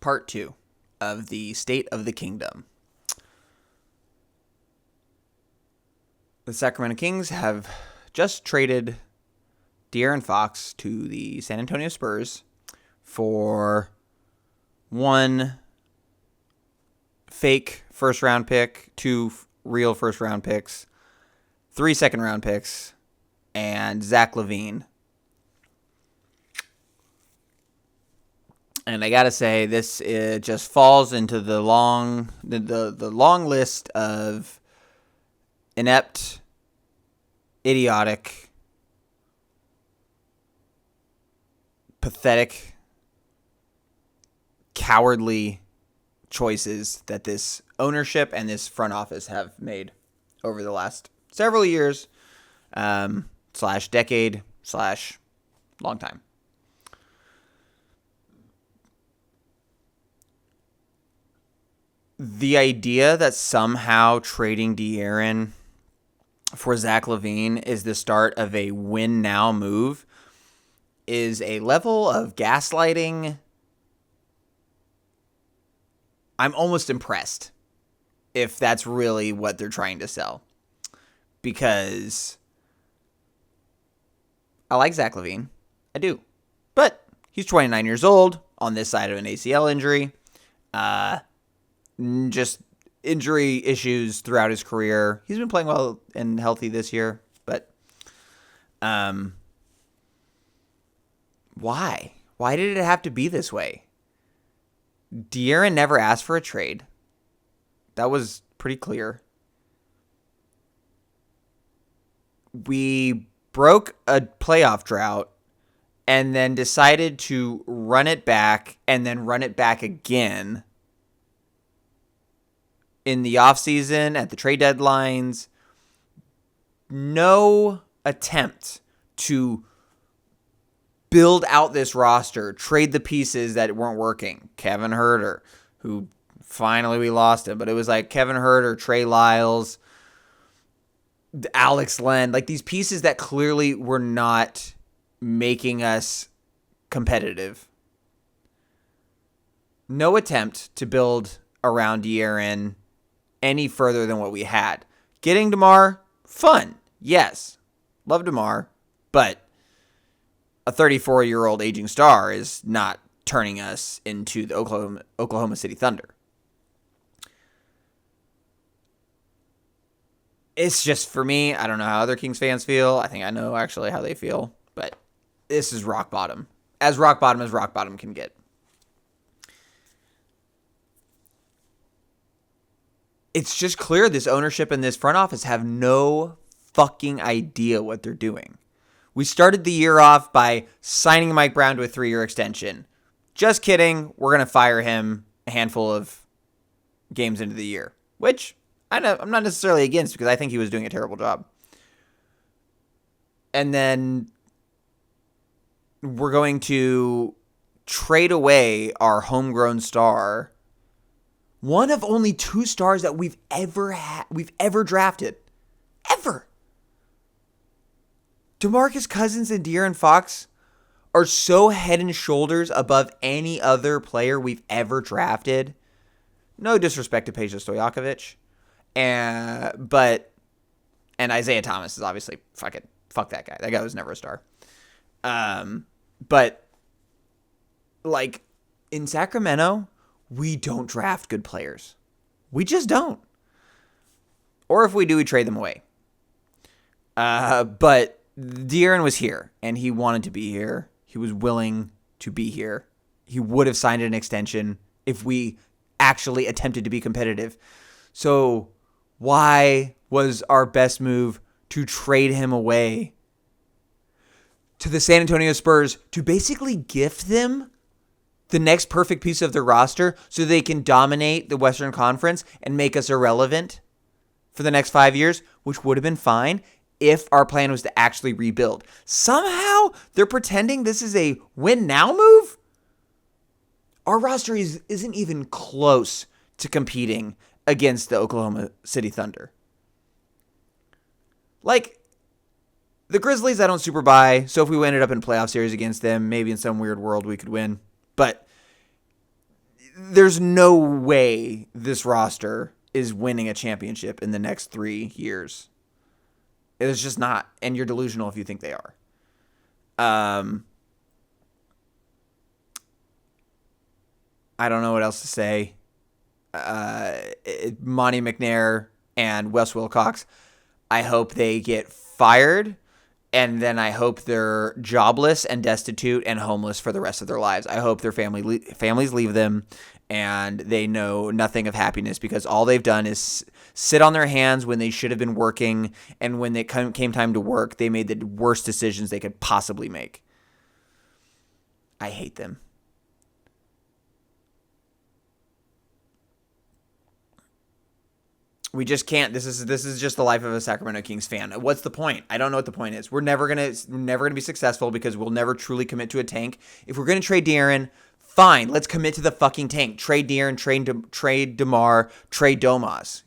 part 2 of the State of the Kingdom. The Sacramento Kings have just traded De'Aaron Fox to the San Antonio Spurs for one fake first-round pick, 2 real first-round picks, 3 second-round picks, and Zach LaVine. And I gotta say, this just falls into the long list of inept, idiotic, pathetic, cowardly choices that this ownership and this front office have made over the last several years, / decade / long time. The idea that somehow trading De'Aaron for Zach LaVine is the start of a win now move is a level of gaslighting. I'm almost impressed if that's really what they're trying to sell. Because I like Zach LaVine. I do. But he's 29 years old on this side of an ACL injury. Just injury issues throughout his career. He's been playing well and healthy this year, but why? Why did it have to be this way? De'Aaron never asked for a trade. That was pretty clear. We broke a playoff drought and then decided to run it back and then run it back again in the offseason, at the trade deadlines. No attempt to build out this roster, trade the pieces that weren't working. Kevin Huerter, who finally we lost him, but it was like Kevin Huerter, Trey Lyles, Alex Len, like these pieces that clearly were not making us competitive. No attempt to build around De'Aaron any further than what we had. Getting DeMar, fun. Yes. Love DeMar, but a 34-year-old aging star is not turning us into the Oklahoma City Thunder. It's just, for me, I don't know how other Kings fans feel. I think I know actually how they feel, but this is rock bottom. As rock bottom can get. It's just clear this ownership and this front office have no fucking idea what they're doing. We started the year off by signing Mike Brown to a 3-year extension. Just kidding. We're going to fire him a handful of games into the year, which I'm not necessarily against because I think he was doing a terrible job. And then we're going to trade away our homegrown star, one of only 2 stars that we've ever drafted. Ever. DeMarcus Cousins and De'Aaron Fox are so head and shoulders above any other player we've ever drafted. No disrespect to Peja Stojakovic. And Isaiah Thomas is obviously fuck that guy. That guy was never a star. But like in Sacramento, we don't draft good players. We just don't. Or if we do, we trade them away. But De'Aaron was here, and he wanted to be here. He was willing to be here. He would have signed an extension if we actually attempted to be competitive. So why was our best move to trade him away to the San Antonio Spurs to basically gift them the next perfect piece of their roster so they can dominate the Western Conference and make us irrelevant for the next 5 years, which would have been fine if our plan was to actually rebuild. Somehow, they're pretending this is a win-now move? Our roster isn't even close to competing against the Oklahoma City Thunder. Like, the Grizzlies I don't super buy, so if we ended up in a playoff series against them, maybe in some weird world we could win. But there's no way this roster is winning a championship in the next 3 years. It's just not. And you're delusional if you think they are. I don't know what else to say. Monty McNair and Wes Wilcox, I hope they get fired, and then I hope they're jobless and destitute and homeless for the rest of their lives. I hope their families leave them, and they know nothing of happiness because all they've done is sit on their hands when they should have been working, and when it came time to work, they made the worst decisions they could possibly make. I hate them. We just can't. This is just the life of a Sacramento Kings fan. What's the point? I don't know what the point is. We're never gonna be successful because we'll never truly commit to a tank. If we're gonna trade De'Aaron, fine. Let's commit to the fucking tank. Trade De'Aaron, trade DeMar, trade Domas,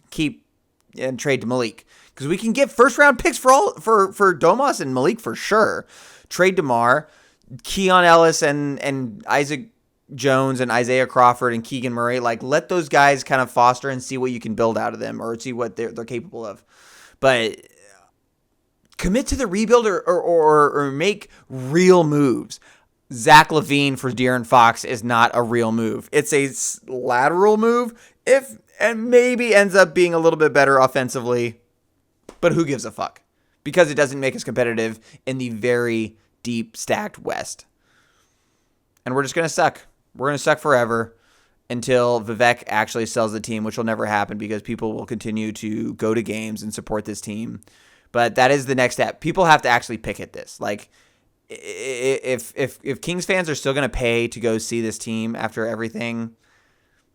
and trade Malik because we can get first round picks for Domas and Malik for sure. Trade DeMar, Keon Ellis, and Isaac Jones and Isaiah Crawford and Keegan Murray, like let those guys kind of foster and see what you can build out of them or see what they're capable of. But commit to the rebuild or make real moves. Zach LaVine for De'Aaron Fox is not a real move. It's a lateral move and maybe ends up being a little bit better offensively. But who gives a fuck? Because it doesn't make us competitive in the very deep stacked West. And we're just going to suck. We're going to suck forever until Vivek actually sells the team, which will never happen because people will continue to go to games and support this team. But that is the next step. People have to actually pick at this. Like, if Kings fans are still going to pay to go see this team after everything,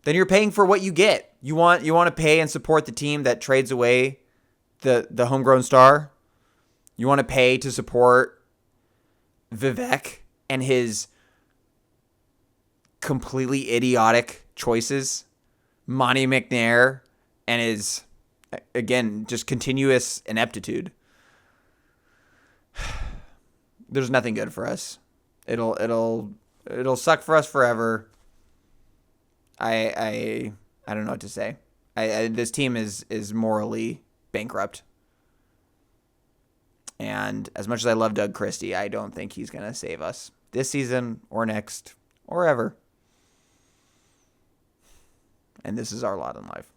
then you're paying for what you get. You want to pay and support the team that trades away the homegrown star. You want to pay to support Vivek and his completely idiotic choices, Monty McNair, and his, again, just continuous ineptitude. There's nothing good for us. It'll suck for us forever. I don't know what to say. This team is morally bankrupt. And as much as I love Doug Christie, I don't think he's going to save us this season or next or ever. And this is our lot in life.